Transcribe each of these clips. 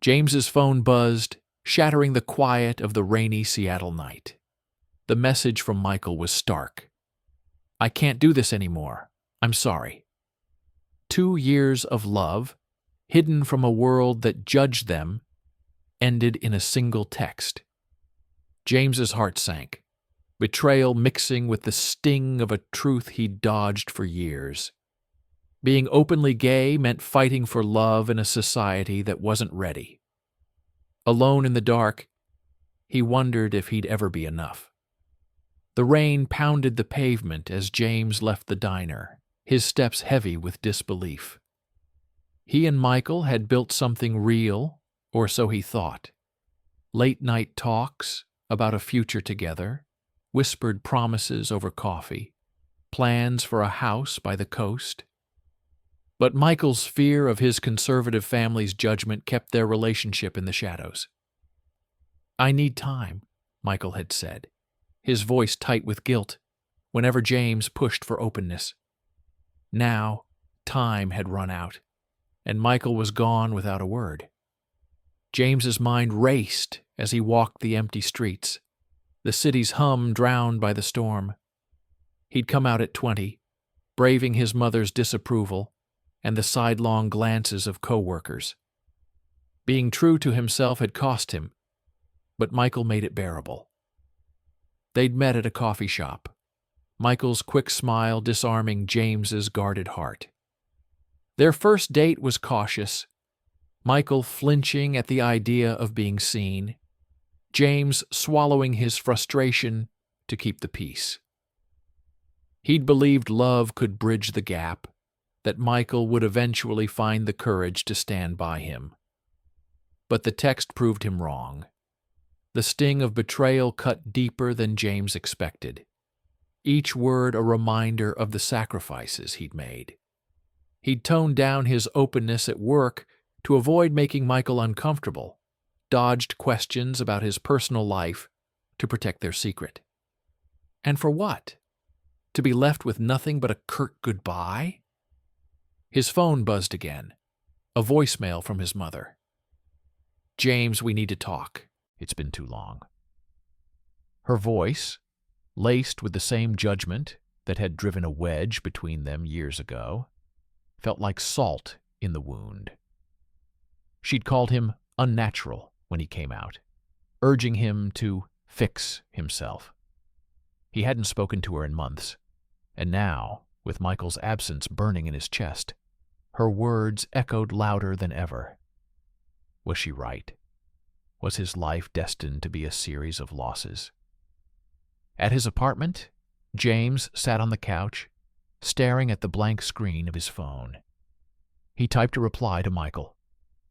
James's phone buzzed, shattering the quiet of the rainy Seattle night. The message from Michael was stark. "I can't do this anymore. I'm sorry." 2 years of love, hidden from a world that judged them, ended in a single text. James's heart sank, betrayal mixing with the sting of a truth he'd dodged for years. Being openly gay meant fighting for love in a society that wasn't ready. Alone in the dark, he wondered if he'd ever be enough. The rain pounded the pavement as James left the diner, his steps heavy with disbelief. He and Michael had built something real, or so he thought. Late-night talks about a future together, whispered promises over coffee, plans for a house by the coast. But Michael's fear of his conservative family's judgment kept their relationship in the shadows. "I need time," Michael had said, his voice tight with guilt, whenever James pushed for openness. Now, time had run out, and Michael was gone without a word. James's mind raced as he walked the empty streets, the city's hum drowned by the storm. He'd come out at 20, braving his mother's disapproval and the sidelong glances of co-workers. Being true to himself had cost him, but Michael made it bearable. They'd met at a coffee shop, Michael's quick smile disarming James's guarded heart. Their first date was cautious, Michael flinching at the idea of being seen, James swallowing his frustration to keep the peace. He'd believed love could bridge the gap, that Michael would eventually find the courage to stand by him. But the text proved him wrong. The sting of betrayal cut deeper than James expected, each word a reminder of the sacrifices he'd made. He'd toned down his openness at work to avoid making Michael uncomfortable, dodged questions about his personal life to protect their secret. And for what? To be left with nothing but a curt goodbye? His phone buzzed again, a voicemail from his mother. "James, we need to talk. It's been too long." Her voice, laced with the same judgment that had driven a wedge between them years ago, felt like salt in the wound. She'd called him unnatural when he came out, urging him to fix himself. He hadn't spoken to her in months, and now, with Michael's absence burning in his chest, her words echoed louder than ever. Was she right? Was his life destined to be a series of losses? At his apartment, James sat on the couch, staring at the blank screen of his phone. He typed a reply to Michael.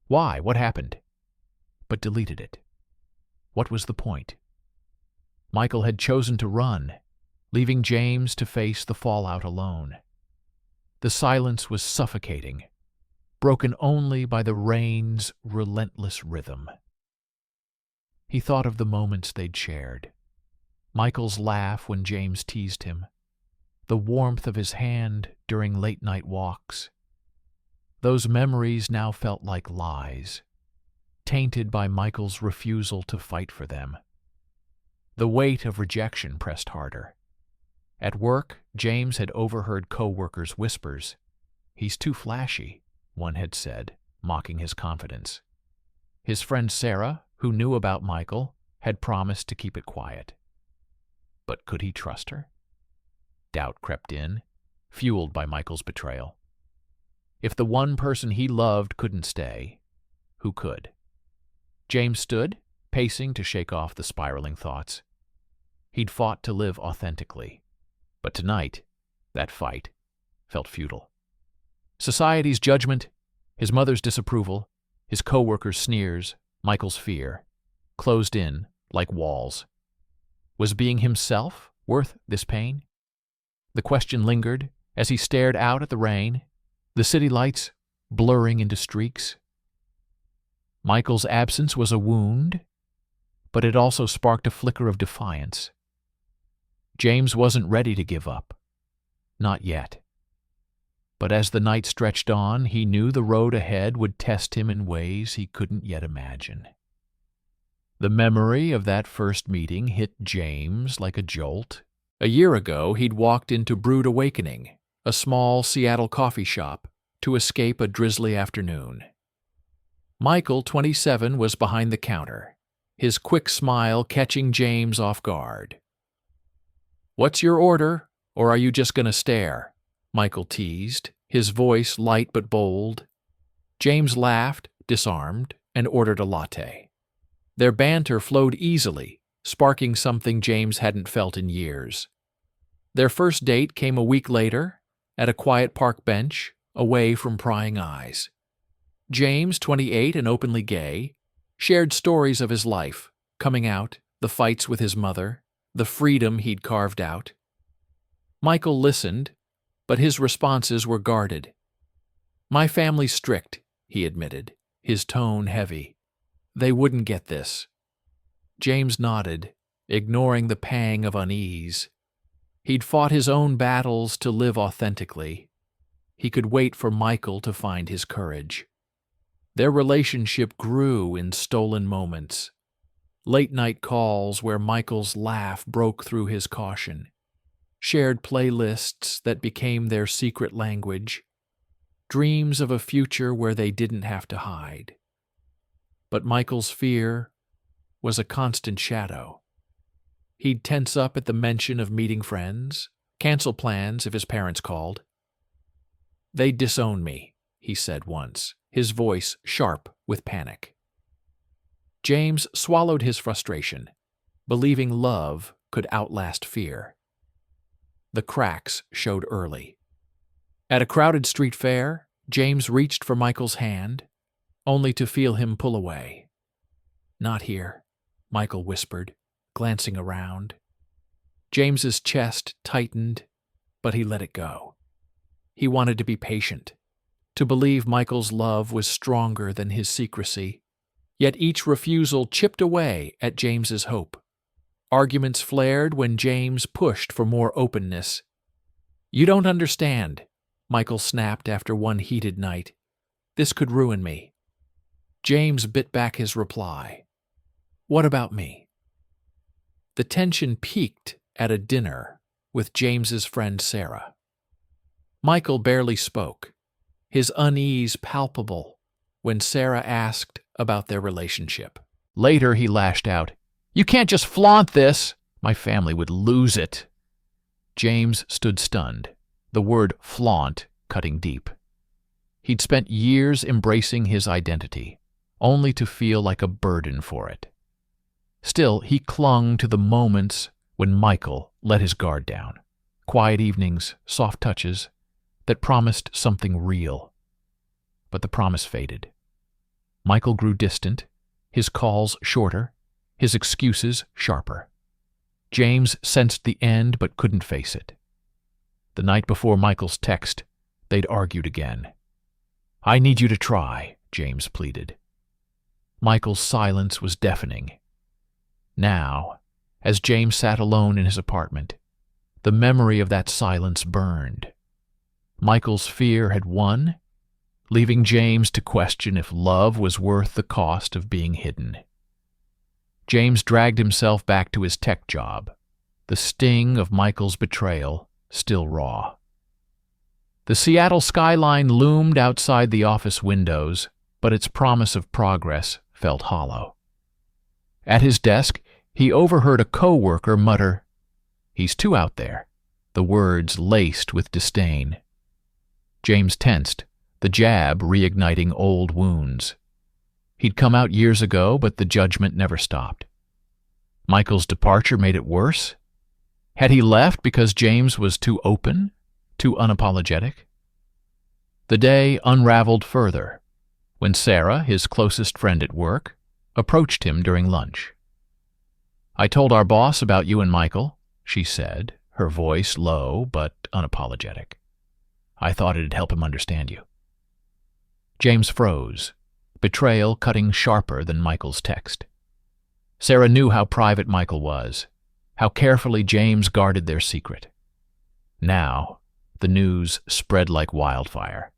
"Why? What happened?" But deleted it. What was the point? Michael had chosen to run, leaving James to face the fallout alone. The silence was suffocating, broken only by the rain's relentless rhythm. He thought of the moments they'd shared. Michael's laugh when James teased him, the warmth of his hand during late-night walks. Those memories now felt like lies, tainted by Michael's refusal to fight for them. The weight of rejection pressed harder. At work, James had overheard co-workers' whispers. "He's too flashy," one had said, mocking his confidence. His friend Sarah, who knew about Michael, had promised to keep it quiet. But could he trust her? Doubt crept in, fueled by Michael's betrayal. If the one person he loved couldn't stay, who could? James stood, pacing to shake off the spiraling thoughts. He'd fought to live authentically, but tonight, that fight felt futile. Society's judgment, his mother's disapproval, his co-workers' sneers, Michael's fear, closed in like walls. Was being himself worth this pain? The question lingered as he stared out at the rain, the city lights blurring into streaks. Michael's absence was a wound, but it also sparked a flicker of defiance. James wasn't ready to give up. Not yet. But as the night stretched on, he knew the road ahead would test him in ways he couldn't yet imagine. The memory of that first meeting hit James like a jolt. A year ago, he'd walked into Brood Awakening, a small Seattle coffee shop, to escape a drizzly afternoon. Michael, 27, was behind the counter, his quick smile catching James off guard. "What's your order, or are you just going to stare?" Michael teased, his voice light but bold. James laughed, disarmed, and ordered a latte. Their banter flowed easily, sparking something James hadn't felt in years. Their first date came a week later, at a quiet park bench, away from prying eyes. James, 28 and openly gay, shared stories of his life, coming out, the fights with his mother, the freedom he'd carved out. Michael listened, but his responses were guarded. "My family's strict," he admitted, his tone heavy. "They wouldn't get this." James nodded, ignoring the pang of unease. He'd fought his own battles to live authentically. He could wait for Michael to find his courage. Their relationship grew in stolen moments. Late-night calls where Michael's laugh broke through his caution. Shared playlists that became their secret language. Dreams of a future where they didn't have to hide. But Michael's fear was a constant shadow. He'd tense up at the mention of meeting friends, cancel plans if his parents called. "They'd disown me," he said once, his voice sharp with panic. James swallowed his frustration, believing love could outlast fear. The cracks showed early. At a crowded street fair, James reached for Michael's hand, only to feel him pull away. "Not here," Michael whispered, glancing around. James's chest tightened, but he let it go. He wanted to be patient, to believe Michael's love was stronger than his secrecy, yet each refusal chipped away at James's hope. Arguments flared when James pushed for more openness. "You don't understand," Michael snapped after one heated night. "This could ruin me." James bit back his reply. "What about me?" The tension peaked at a dinner with James's friend Sarah. Michael barely spoke, his unease palpable when Sarah asked about their relationship. Later he lashed out, "You can't just flaunt this! My family would lose it." James stood stunned, the word flaunt cutting deep. He'd spent years embracing his identity, only to feel like a burden for it. Still, he clung to the moments when Michael let his guard down. Quiet evenings, soft touches, that promised something real. But the promise faded. Michael grew distant, his calls shorter, his excuses sharper. James sensed the end but couldn't face it. The night before Michael's text, they'd argued again. "I need you to try," James pleaded. Michael's silence was deafening. Now, as James sat alone in his apartment, the memory of that silence burned. Michael's fear had won, leaving James to question if love was worth the cost of being hidden. James dragged himself back to his tech job, the sting of Michael's betrayal still raw. The Seattle skyline loomed outside the office windows, but its promise of progress felt hollow. At his desk, he overheard a co-worker mutter, "He's too out there," the words laced with disdain. James tensed, the jab reigniting old wounds. He'd come out years ago, but the judgment never stopped. Michael's departure made it worse? Had he left because James was too open, too unapologetic? The day unraveled further, when Sarah, his closest friend at work, approached him during lunch. "I told our boss about you and Michael," she said, her voice low but unapologetic. "I thought it'd help him understand you." James froze, betrayal cutting sharper than Michael's text. Sarah knew how private Michael was, how carefully James guarded their secret. Now, The news spread like wildfire.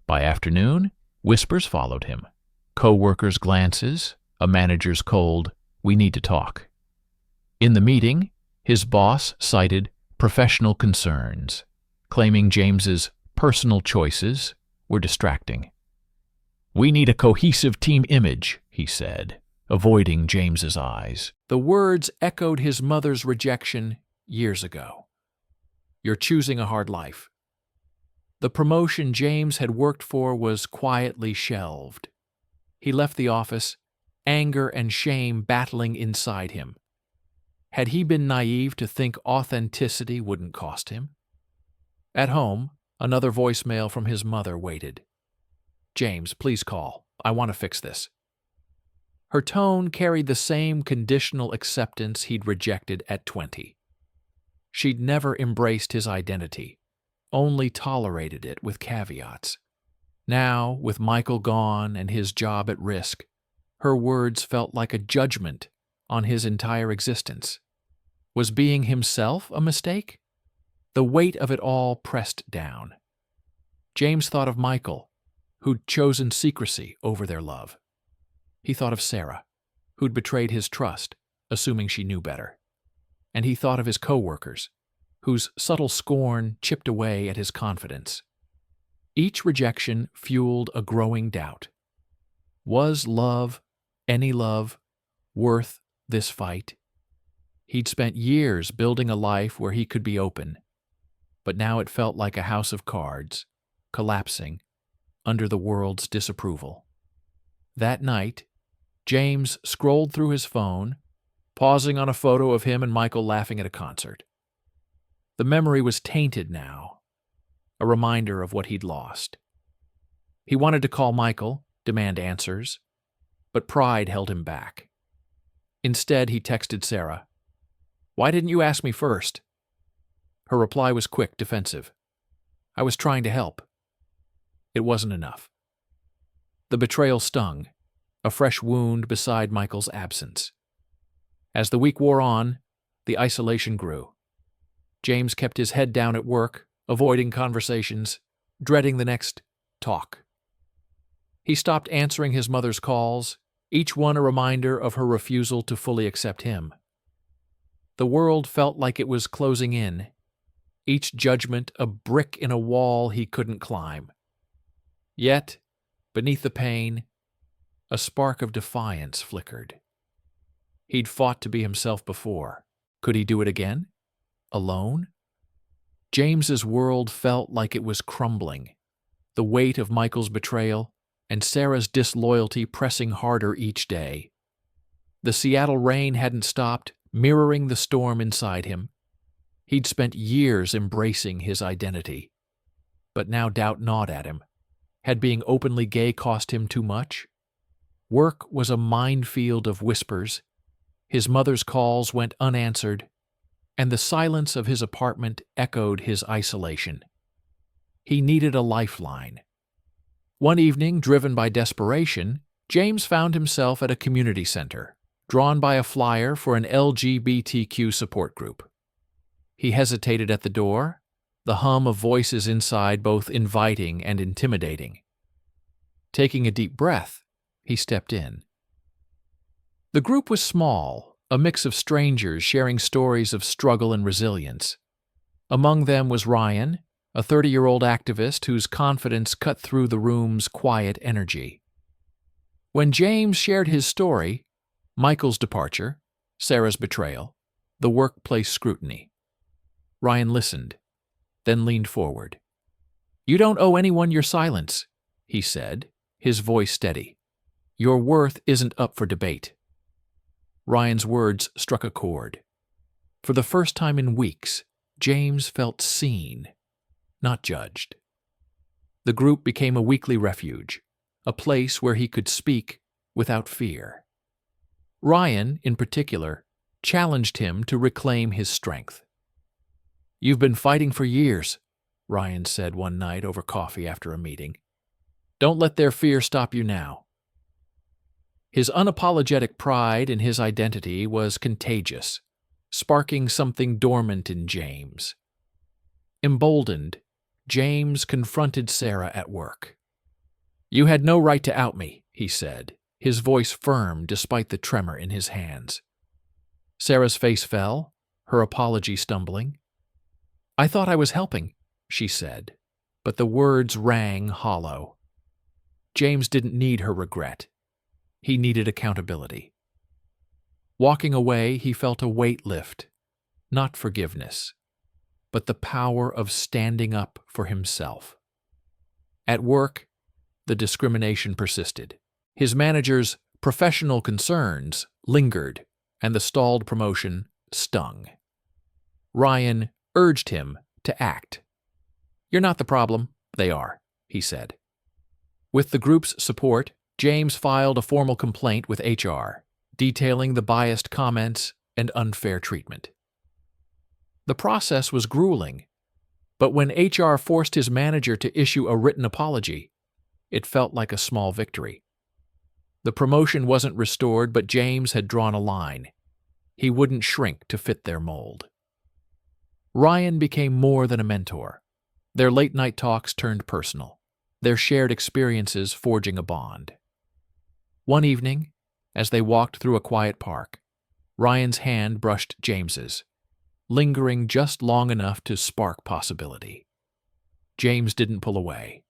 By afternoon, whispers followed him. Co-workers' glances, a manager's cold, "We need to talk." In the meeting, his boss cited professional concerns, claiming James's personal choices were distracting. "We need a cohesive team image," he said, avoiding James's eyes. The words echoed his mother's rejection years ago. "You're choosing a hard life." The promotion James had worked for was quietly shelved. He left the office, anger and shame battling inside him. Had he been naive to think authenticity wouldn't cost him? At home, another voicemail from his mother waited. "James, please call. I want to fix this." Her tone carried the same conditional acceptance he'd rejected at 20. She'd never embraced his identity, only tolerated it with caveats. Now, with Michael gone and his job at risk, her words felt like a judgment on his entire existence. Was being himself a mistake? The weight of it all pressed down. James thought of Michael, who'd chosen secrecy over their love. He thought of Sarah, who'd betrayed his trust, assuming she knew better. And he thought of his co-workers, whose subtle scorn chipped away at his confidence. Each rejection fueled a growing doubt. Was love, any love, worth this fight? He'd spent years building a life where he could be open, but now it felt like a house of cards, collapsing under the world's disapproval. That night, James scrolled through his phone, pausing on a photo of him and Michael laughing at a concert. The memory was tainted now, a reminder of what he'd lost. He wanted to call Michael, demand answers, but pride held him back. Instead, he texted Sarah, "Why didn't you ask me first?" Her reply was quick, defensive. "I was trying to help." It wasn't enough. The betrayal stung, a fresh wound beside Michael's absence. As the week wore on, the isolation grew. James kept his head down at work, avoiding conversations, dreading the next talk. He stopped answering his mother's calls, each one a reminder of her refusal to fully accept him. The world felt like it was closing in, each judgment a brick in a wall he couldn't climb. Yet, beneath the pain, a spark of defiance flickered. He'd fought to be himself before. Could he do it again? Alone? James's world felt like it was crumbling, the weight of Michael's betrayal and Sarah's disloyalty pressing harder each day. The Seattle rain hadn't stopped, mirroring the storm inside him. He'd spent years embracing his identity, but now doubt gnawed at him. Had being openly gay cost him too much? Work was a minefield of whispers. His mother's calls went unanswered, and the silence of his apartment echoed his isolation. He needed a lifeline. One evening, driven by desperation, James found himself at a community center, drawn by a flyer for an LGBTQ support group. He hesitated at the door, the hum of voices inside both inviting and intimidating. Taking a deep breath, he stepped in. The group was small, a mix of strangers sharing stories of struggle and resilience. Among them was Ryan, a 30-year-old activist whose confidence cut through the room's quiet energy. When James shared his story, Michael's departure, Sarah's betrayal, the workplace scrutiny, Ryan listened, then leaned forward. "You don't owe anyone your silence," he said, his voice steady. "Your worth isn't up for debate." Ryan's words struck a chord. For the first time in weeks, James felt seen, not judged. The group became a weekly refuge, a place where he could speak without fear. Ryan, in particular, challenged him to reclaim his strength. "You've been fighting for years," Ryan said one night over coffee after a meeting. "Don't let their fear stop you now." His unapologetic pride in his identity was contagious, sparking something dormant in James. Emboldened, James confronted Sarah at work. "You had no right to out me," he said, his voice firm despite the tremor in his hands. Sarah's face fell, her apology stumbling. "I thought I was helping," she said, but the words rang hollow. James didn't need her regret. He needed accountability. Walking away, he felt a weight lift, not forgiveness, but the power of standing up for himself. At work, the discrimination persisted. His manager's professional concerns lingered, and the stalled promotion stung. Ryan urged him to act. "You're not the problem, they are," he said. With the group's support, James filed a formal complaint with HR, detailing the biased comments and unfair treatment. The process was grueling, but when HR forced his manager to issue a written apology, it felt like a small victory. The promotion wasn't restored, but James had drawn a line. He wouldn't shrink to fit their mold. Ryan became more than a mentor. Their late-night talks turned personal, their shared experiences forging a bond. One evening, as they walked through a quiet park, Ryan's hand brushed James's, lingering just long enough to spark possibility. James didn't pull away.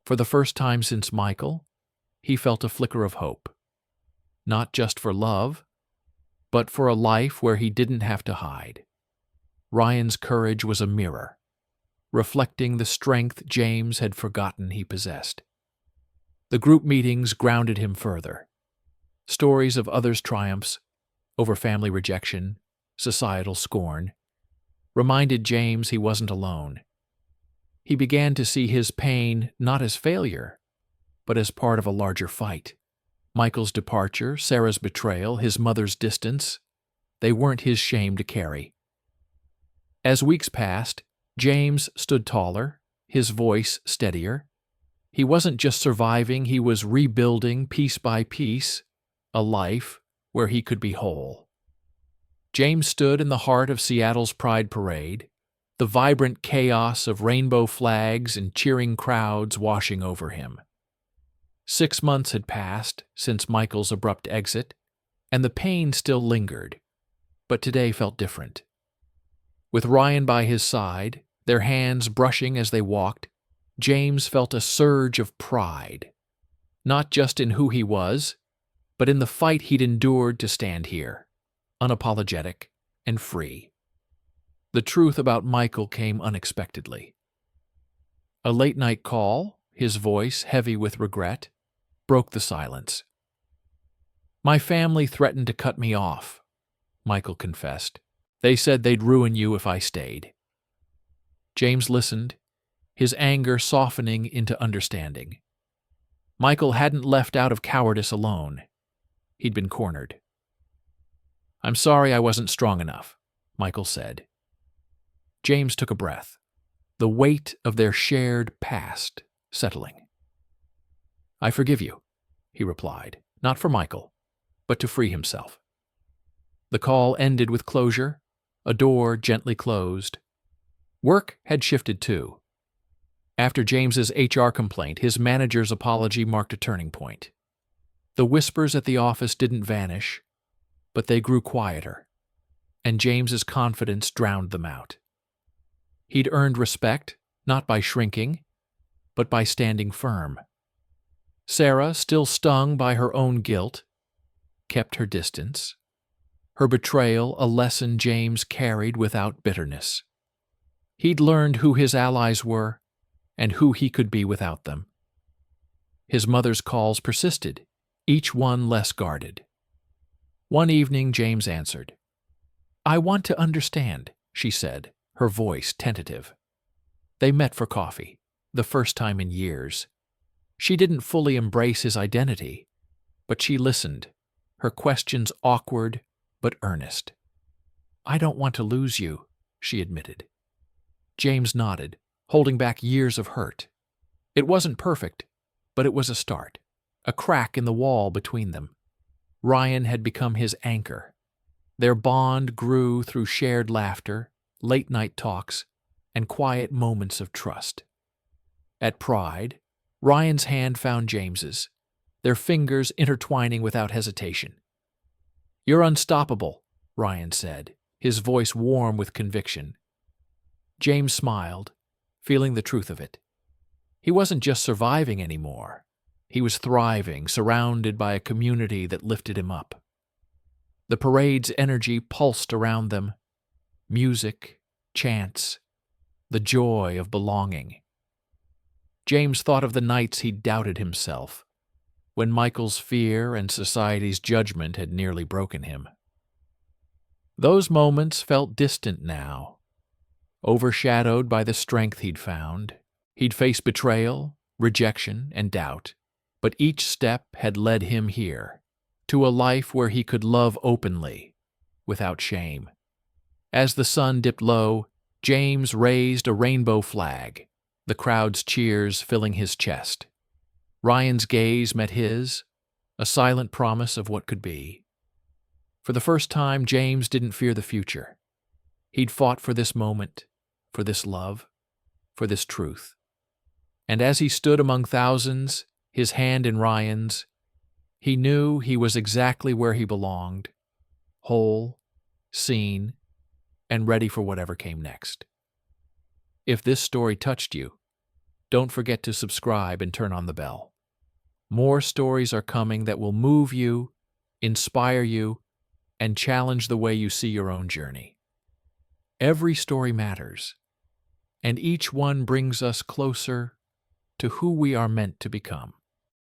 For the first time since Michael, he felt a flicker of hope. Not just for love, but for a life where he didn't have to hide. Ryan's courage was a mirror, reflecting the strength James had forgotten he possessed. The group meetings grounded him further. Stories of others' triumphs over family rejection, societal scorn, reminded James he wasn't alone. He began to see his pain not as failure, but as part of a larger fight. Michael's departure, Sarah's betrayal, his mother's distance, they weren't his shame to carry. As weeks passed, James stood taller, his voice steadier. He wasn't just surviving, he was rebuilding piece by piece a life where he could be whole. James stood in the heart of Seattle's Pride Parade, the vibrant chaos of rainbow flags and cheering crowds washing over him. 6 months had passed since Michael's abrupt exit, and the pain still lingered, but today felt different. With Ryan by his side, their hands brushing as they walked, James felt a surge of pride, not just in who he was, but in the fight he'd endured to stand here, unapologetic and free. The truth about Michael came unexpectedly. A late-night call, his voice heavy with regret, broke the silence. "My family threatened to cut me off," Michael confessed. "They said they'd ruin you if I stayed." James listened, his anger softening into understanding. Michael hadn't left out of cowardice alone. He'd been cornered. "I'm sorry I wasn't strong enough," Michael said. James took a breath, the weight of their shared past settling. "I forgive you," he replied, not for Michael, but to free himself. The call ended with closure, a door gently closed. Work had shifted too. After James's HR complaint, his manager's apology marked a turning point. The whispers at the office didn't vanish, but they grew quieter, and James's confidence drowned them out. He'd earned respect, not by shrinking, but by standing firm. Sarah, still stung by her own guilt, kept her distance. Her betrayal a lesson James carried without bitterness. He'd learned who his allies were and who he could be without them. His mother's calls persisted, each one less guarded. One evening, James answered. "I want to understand," she said, her voice tentative. They met for coffee, the first time in years. She didn't fully embrace his identity, but she listened, her questions awkward but earnest. "I don't want to lose you," she admitted. James nodded, holding back years of hurt. It wasn't perfect, but it was a start, a crack in the wall between them. Ryan had become his anchor. Their bond grew through shared laughter, late-night talks, and quiet moments of trust. At Pride, Ryan's hand found James's, their fingers intertwining without hesitation. "You're unstoppable," Ryan said, his voice warm with conviction. James smiled, feeling the truth of it. He wasn't just surviving anymore. He was thriving, surrounded by a community that lifted him up. The parade's energy pulsed around them. Music, chants, the joy of belonging. James thought of the nights he'd doubted himself, when Michael's fear and society's judgment had nearly broken him. Those moments felt distant now, overshadowed by the strength he'd found. He'd faced betrayal, rejection, and doubt, but each step had led him here, to a life where he could love openly, without shame. As the sun dipped low, James raised a rainbow flag, the crowd's cheers filling his chest. Ryan's gaze met his, a silent promise of what could be. For the first time, James didn't fear the future. He'd fought for this moment, for this love, for this truth. And as he stood among thousands, his hand in Ryan's, he knew he was exactly where he belonged, whole, seen, and ready for whatever came next. If this story touched you, don't forget to subscribe and turn on the bell. More stories are coming that will move you, inspire you, and challenge the way you see your own journey. Every story matters, and each one brings us closer to who we are meant to become.